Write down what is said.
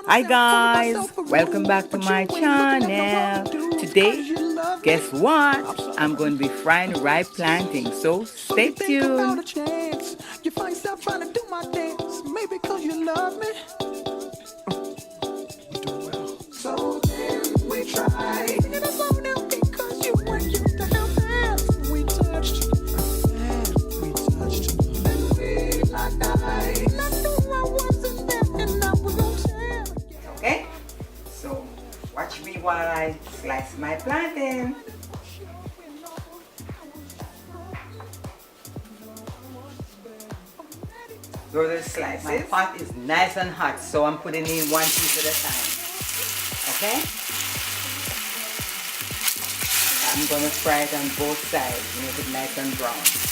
Hi guys, welcome back to my channel. Today, guess what? I'm going to be frying ripe plantain, so stay tuned. You find yourself trying to do my dance, maybe cause you love me. You do well. So then we tried. Singing a song now because you were used to how fast we touched. Then we locked eyes. And I knew I wasn't there and I was gonna tell. Okay, so watch me while I slice my plantain. Those are slices. My pot is nice and hot, so I'm putting in one piece at a time. Okay? I'm gonna fry it on both sides, make it nice and brown.